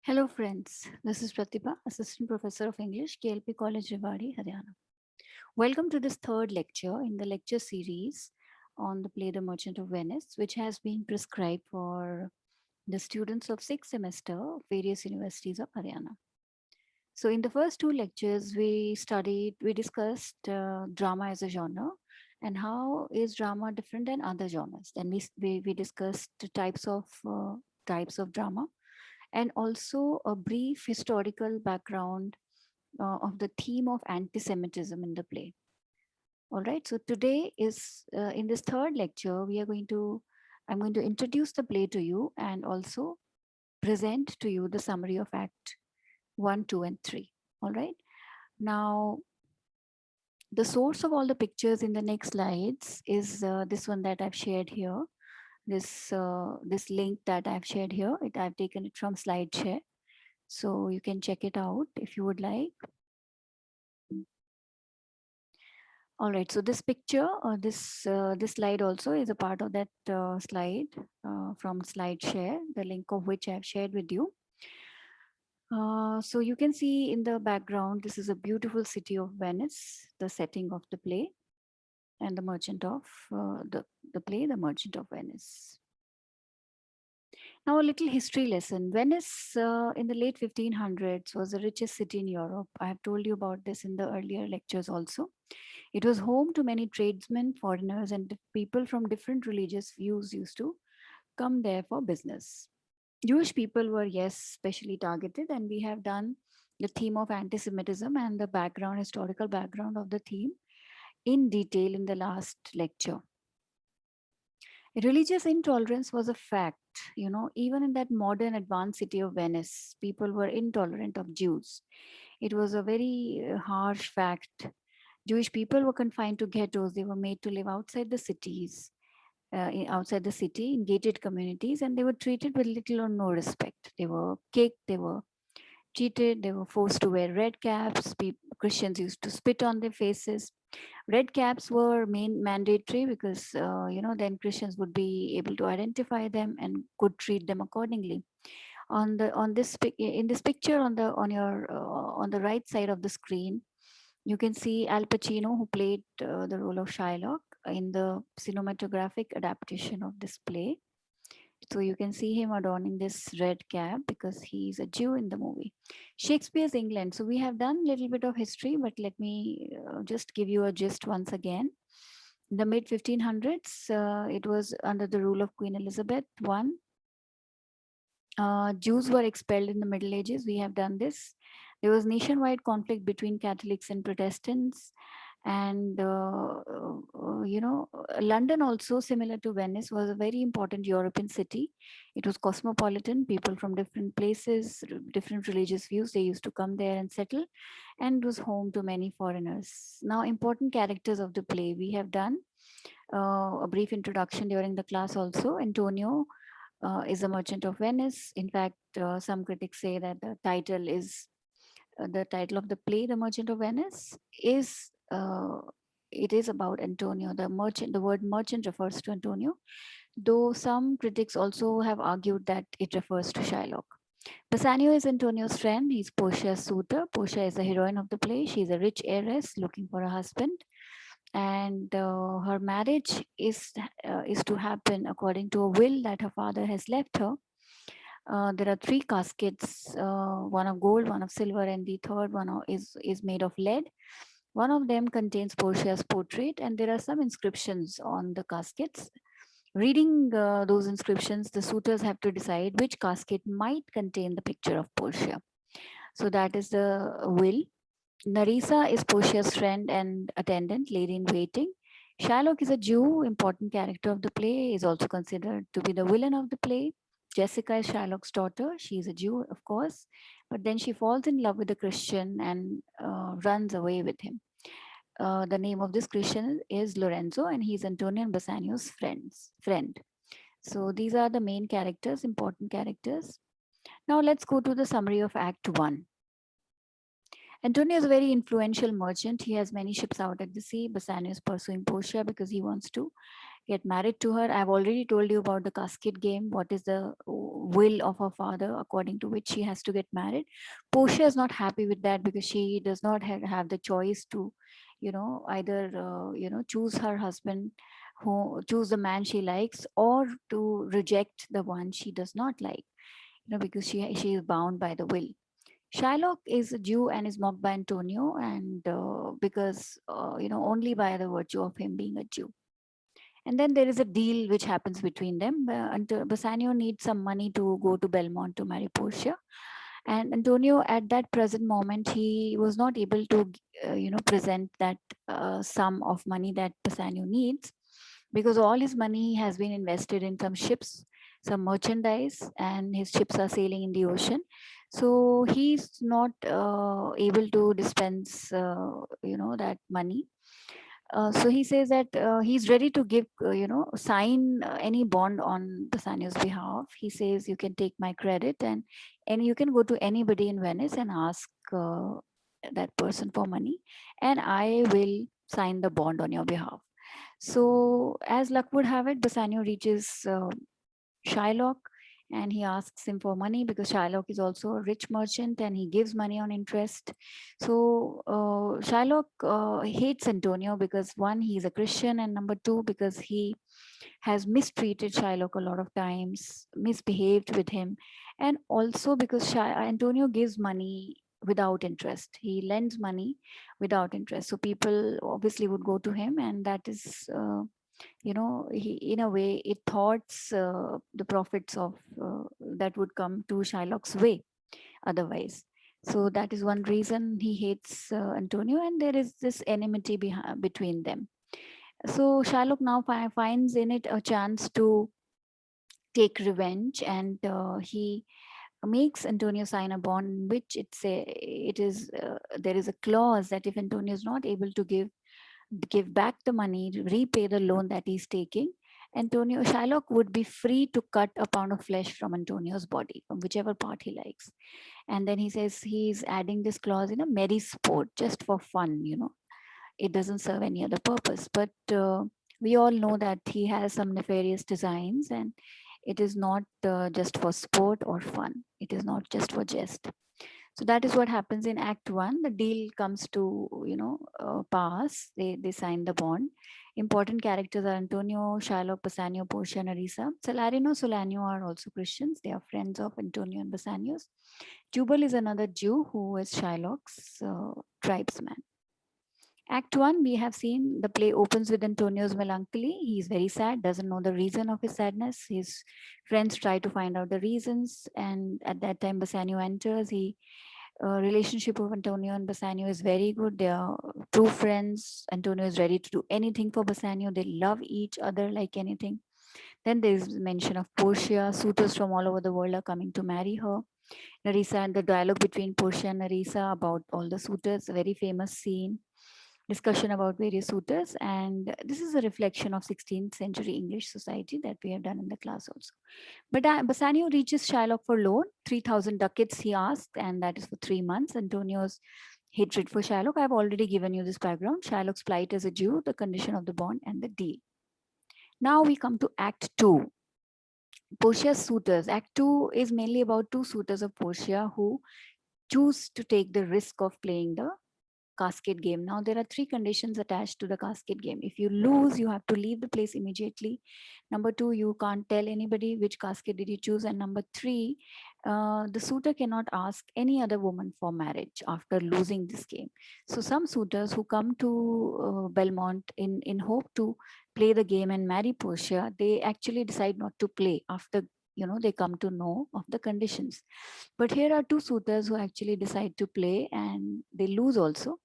Hello friends, this is Pratibha, Assistant Professor of English, KLP College, Rewari, Haryana. Welcome to this third lecture in the lecture series on the play The Merchant of Venice, which has been prescribed for the students of sixth semester of various universities of Haryana. So in the first two lectures, we discussed drama as a genre and how is drama different than other genres. Then we discussed the types of drama and also a brief historical background of the theme of anti-Semitism in the play. All right. So today is in this third lecture, I'm going to introduce the play to you and also present to you the summary of Act 1, 2, and 3. All right. Now, the source of all the pictures in the next slides is this one that I've shared here. This link that I've shared here. I've taken it from SlideShare. So you can check it out if you would like. All right, so this picture or this slide also is a part of that slide from SlideShare, the link of which I've shared with you. So you can see in the background, this is a beautiful city of Venice, the setting of the play and the merchant of the play, The Merchant of Venice. Now, a little history lesson. Venice in the late 1500s was the richest city in Europe. I have told you about this in the earlier lectures also. It was home to many tradesmen, foreigners, and people from different religious views used to come there for business. Jewish people were, yes, specially targeted, and we have done the theme of anti Semitism and the historical background of the theme in detail in the last lecture. Religious intolerance was a fact. Even in that modern advanced city of Venice, people were intolerant of Jews. It was a very harsh fact. Jewish people were confined to ghettos. They were made to live outside the cities, outside the city in gated communities, and they were treated with little or no respect. They were kicked, they were cheated, they were forced to wear red caps. Christians used to spit on their faces. Red caps were mandatory because then Christians would be able to identify them and could treat them accordingly. In this picture on the right side of the screen, you can see Al Pacino, who played the role of Shylock in the cinematographic adaptation of this play. So you can see him adorning this red cap because he's a Jew in the movie. Shakespeare's England. So we have done a little bit of history, but let me just give you a gist once again. In the mid 1500s, it was under the rule of Queen Elizabeth I. Jews were expelled in the Middle Ages. We have done this. There was nationwide conflict between Catholics and Protestants. And, London, also similar to Venice, was a very important European city. It was cosmopolitan. People from different places, different religious views, they used to come there and settle, and was home to many foreigners. Now, important characters of the play. We have done a brief introduction during the class also. Antonio is a merchant of Venice. In fact, some critics say that the title of the play, The Merchant of Venice, is it is about Antonio, the merchant. The word merchant refers to Antonio, though some critics also have argued that it refers to Shylock. Bassanio is Antonio's friend. He's Portia's suitor. Portia is the heroine of the play. She's a rich heiress looking for a husband, and her marriage is to happen according to a will that her father has left her. There are three caskets, one of gold, one of silver, and the third one is made of lead. One of them contains Portia's portrait, and there are some inscriptions on the caskets. Reading those inscriptions, the suitors have to decide which casket might contain the picture of Portia. So that is the will. Narissa is Portia's friend and attendant, lady in waiting. Shylock is a Jew, important character of the play, is also considered to be the villain of the play. Jessica is Shylock's daughter. She is a Jew, of course, but then she falls in love with a Christian and runs away with him. The name of this Christian is Lorenzo, and he's Antonio and Bassanio's friend. So these are the main characters, important characters. Now let's go to the summary of Act 1. Antonio is a very influential merchant. He has many ships out at the sea. Bassanio is pursuing Portia because he wants to get married to her. I've already told you about the casket game. What is the will of her father, according to which she has to get married. Portia is not happy with that because she does not have the choice to, either choose her husband, who choose the man she likes, or to reject the one she does not like. Because she is bound by the will. Shylock is a Jew and is mocked by Antonio, and because only by the virtue of him being a Jew. And then there is a deal which happens between them. Bassanio needs some money to go to Belmont to marry Portia, and Antonio, at that present moment, he was not able to, present that sum of money that Bassanio needs, because all his money has been invested in some ships, some merchandise, and his ships are sailing in the ocean. So he's not able to dispense, that money. So he says that he's ready to give, sign any bond on Bassanio's behalf. He says, you can take my credit, and you can go to anybody in Venice and ask that person for money, and I will sign the bond on your behalf. So as luck would have it, Bassanio reaches Shylock, and he asks him for money because Shylock is also a rich merchant and he gives money on interest. So Shylock hates Antonio because, one, he's a Christian, and number two, because he has mistreated Shylock a lot of times, misbehaved with him, and also because Antonio gives money without interest. He lends money without interest. So people obviously would go to him, and that is. He, in a way, it thoughts the profits of that would come to Shylock's way otherwise. So that is one reason he hates Antonio, and there is this enmity between them. So Shylock now finds in it a chance to take revenge, and he makes Antonio sign a bond in which there is a clause that if Antonio is not able to give back the money, repay the loan that he's taking, Shylock would be free to cut a pound of flesh from Antonio's body, from whichever part he likes. And then he says he's adding this clause in a merry sport, just for fun. It doesn't serve any other purpose. But we all know that he has some nefarious designs, and it is not just for sport or fun. It is not just for jest. So that is what happens in Act One. The deal comes to pass. They sign the bond. Important characters are Antonio, Shylock, Bassanio, Portia, and Arisa. Salarino, Solanio are also Christians. They are friends of Antonio and Bassanio's. Jubal is another Jew who is Shylock's tribesman. Act 1, we have seen the play opens with Antonio's melancholy. He is very sad, doesn't know the reason of his sadness. His friends try to find out the reasons, and at that time, Bassanio enters. Relationship of Antonio and Bassanio is very good. They are true friends. Antonio is ready to do anything for Bassanio. They love each other like anything. Then there is mention of Portia. Suitors from all over the world are coming to marry her. Nerissa, and the dialogue between Portia and Nerissa about all the suitors, a very famous scene. Discussion about various suitors, and this is a reflection of 16th century English society that we have done in the class also. But Bassanio reaches Shylock for loan, 3,000 ducats he asked, and that is for 3 months. Antonio's hatred for Shylock, I've already given you this background. Shylock's plight as a Jew, the condition of the bond, and the deal. Now we come to Act 2. Portia's suitors. Act 2 is mainly about two suitors of Portia who choose to take the risk of playing the casket game. Now there are 3 conditions attached to the casket game. If you lose, you have to leave the place immediately. Number 2, you can't tell anybody which casket did you choose. And number 3, the suitor cannot ask any other woman for marriage after losing this game. So some suitors who come to Belmont in hope to play the game and marry Portia, they actually decide not to play after they come to know of the conditions. But here are 2 suitors who actually decide to play, and they lose also.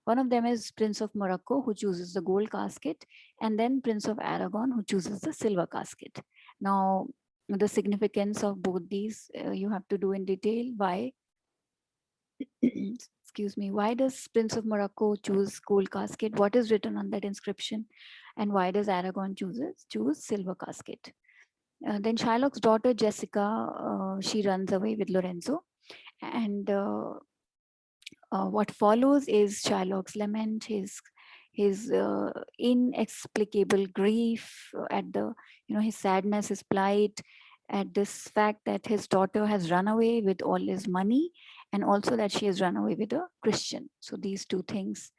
One of them is Prince of Morocco, who chooses the gold casket, and then Prince of Aragon, who chooses the silver casket. Now, the significance of both these you have to do in detail. Why? Excuse me. Why does Prince of Morocco choose gold casket? What is written on that inscription? And why does Aragon choose silver casket? Then Shylock's daughter Jessica, she runs away with Lorenzo, and what follows is Shylock's lament, his his inexplicable grief at the, his sadness, his plight at this fact that his daughter has run away with all his money, and also that she has run away with a Christian. So these two things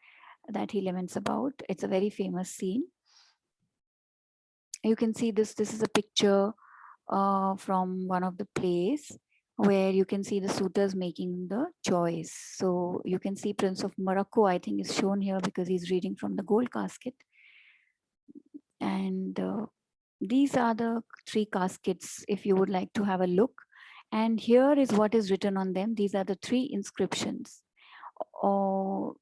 that he laments about. It's a very famous scene. You can see this is a picture from one of the plays where you can see the suitors making the choice. So you can see Prince of Morocco, I think, is shown here because he's reading from the gold casket. And these are the three caskets if you would like to have a look. And here is what is written on them. These are the three inscriptions. Or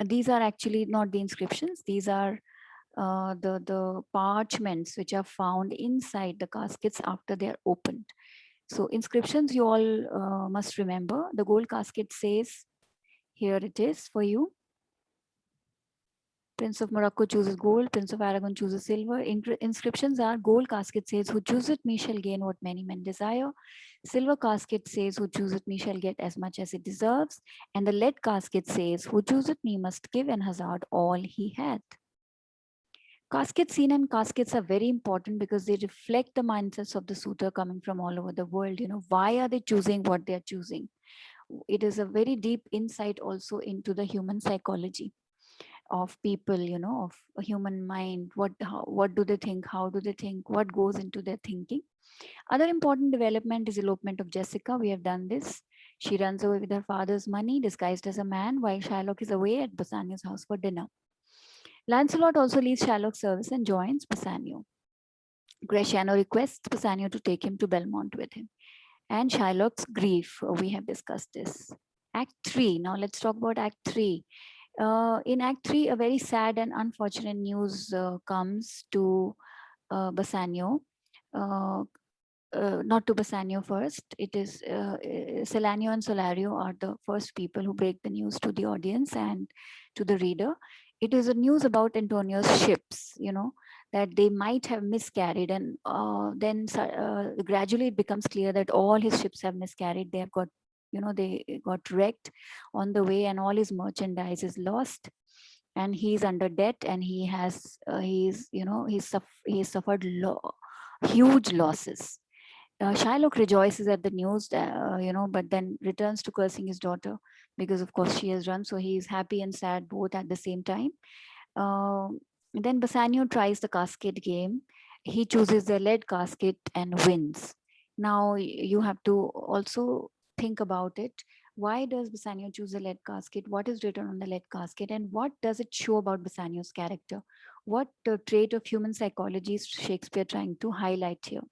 these are actually not the inscriptions. These are the parchments which are found inside the caskets after they are opened. So inscriptions you all must remember. The gold casket says, here it is for you. Prince of Morocco chooses gold, Prince of Aragon chooses silver. Inscriptions are: gold casket says, who chooseth me shall gain what many men desire. Silver casket says, who chooseth me shall get as much as it deserves. And the lead casket says, who chooseth me must give and hazard all he hath. Casket scene and caskets are very important because they reflect the mindsets of the suitor coming from all over the world. Why are they choosing what they are choosing? It is a very deep insight also into the human psychology of people, of a human mind. What do they think? How do they think? What goes into their thinking? Other important development is elopement of Jessica. We have done this. She runs away with her father's money disguised as a man while Shylock is away at Bassanio's house for dinner. Lancelot also leaves Shylock's service and joins Bassanio. Gratiano requests Bassanio to take him to Belmont with him. And Shylock's grief, we have discussed this. Act 3. Now let's talk about Act 3. In Act 3, a very sad and unfortunate news comes to Bassanio. Not to Bassanio first. It is Celanio and Solario are the first people who break the news to the audience and to the reader. It is a news about Antonio's ships, that they might have miscarried. And then gradually it becomes clear that all his ships have miscarried. They have got, they got wrecked on the way and all his merchandise is lost. And he's under debt and he has, he's suffered huge losses. Shylock rejoices at the news, but then returns to cursing his daughter because, of course, she has run. So he is happy and sad both at the same time. Then Bassanio tries the casket game. He chooses the lead casket and wins. Now you have to also think about it. Why does Bassanio choose the lead casket? What is written on the lead casket? And what does it show about Bassanio's character? What trait of human psychology is Shakespeare trying to highlight here?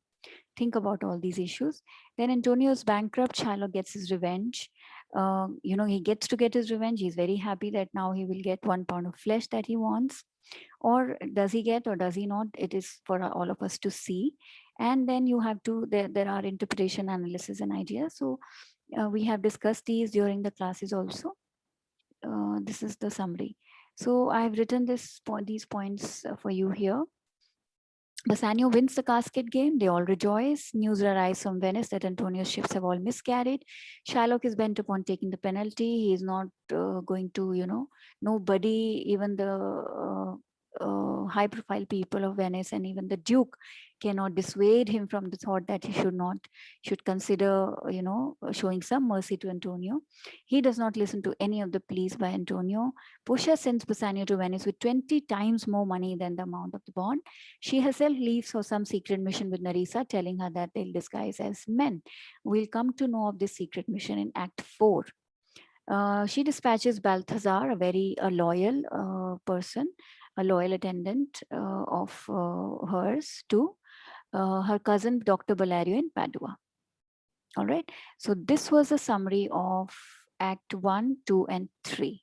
Think about all these issues. Then Antonio's bankrupt. Shylock gets his revenge. He gets to get his revenge. He's very happy that now he will get 1 pound of flesh that he wants. Or does he get or does he not? It is for all of us to see. And then you have to, there are interpretation, analysis, and ideas. So we have discussed these during the classes also. This is the summary. So I have written these points for you here. Bassanio wins the casket game. They all rejoice. News arrives from Venice that Antonio's ships have all miscarried. Shylock is bent upon taking the penalty. He is not going to, nobody, even the high profile people of Venice and even the Duke cannot dissuade him from the thought that he should consider, showing some mercy to Antonio. He does not listen to any of the pleas by Antonio. Portia sends Bassanio to Venice with 20 times more money than the amount of the bond. She herself leaves for some secret mission with Nerissa, telling her that they'll disguise as men. We'll come to know of this secret mission in Act 4. She dispatches Balthazar, a very loyal person, a loyal attendant of hers, to her cousin Dr. Bellario in Padua. All right. So this was a summary of Act 1, 2, and 3.